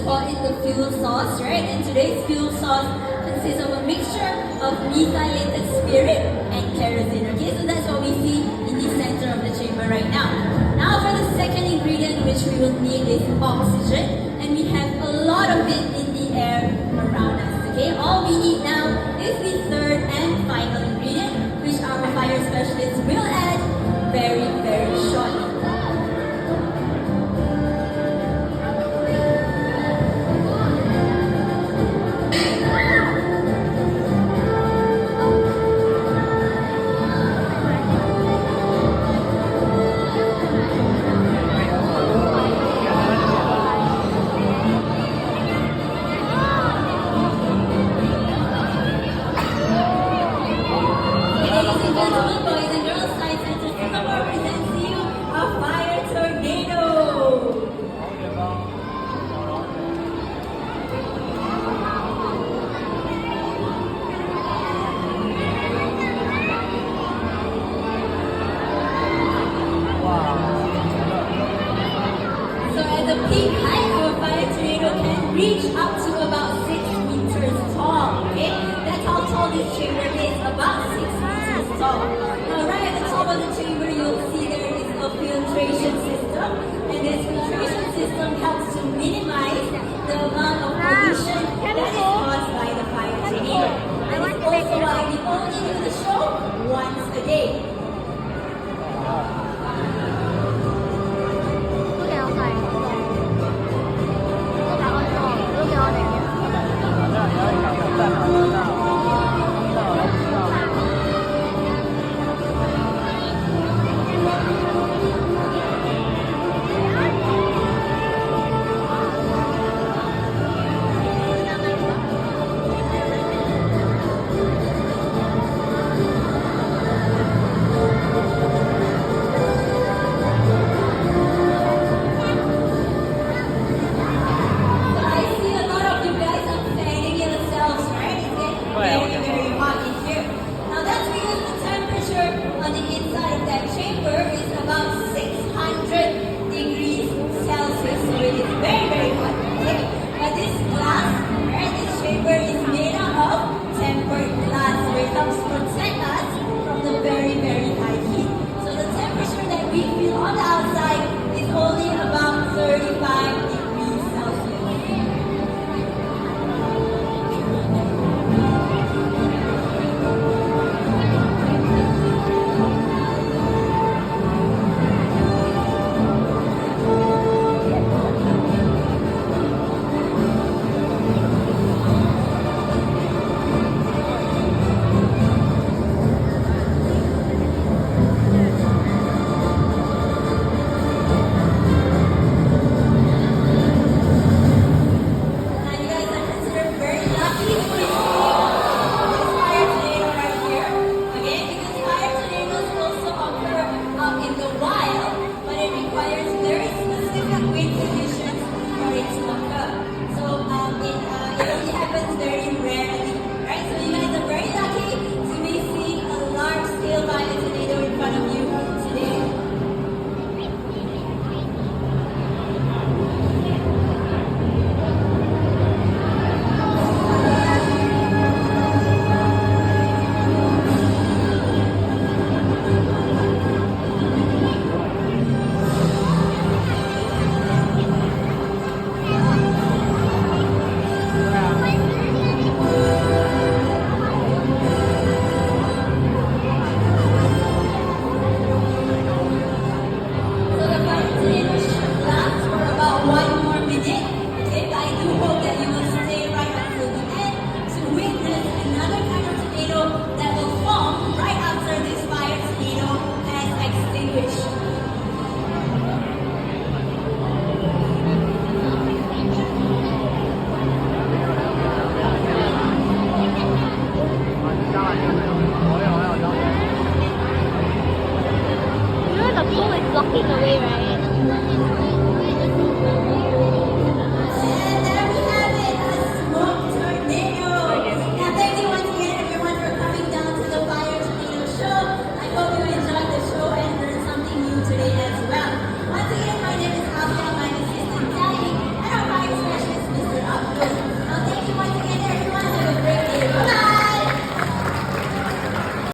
call it the fuel sauce, right? And today's fuel sauce consists of a mixture of methylated spirit and kerosene. Okay, so that's what we see in the center of the chamber right now. Now for the second ingredient which we will need is oxygen, and we have a lot of it in the air around us. Okay, all we need now is the third and final ingredient, which our fire specialists will add very, very shortly. Boys and girls, Science Center Singapore presents to you a fire tornado. So at the peak height, our fire tornado can reach up to about 6 meters tall. Okay, that's how tall this chamber is, about 6 meters tall. Now, right at the top of the chamber, you'll see there is a filtration system, and this filtration system helps to minimize the amount of pollution that is caused by the fire tornado. And it's also why we only do the show once a day. Look outside. Look outside. Look out I see a lot of you guys are fanning yourselves, right? It's getting very, very hot in here. Now that's because the temperature on the inside of that chamber is about 600 degrees Celsius, so it is very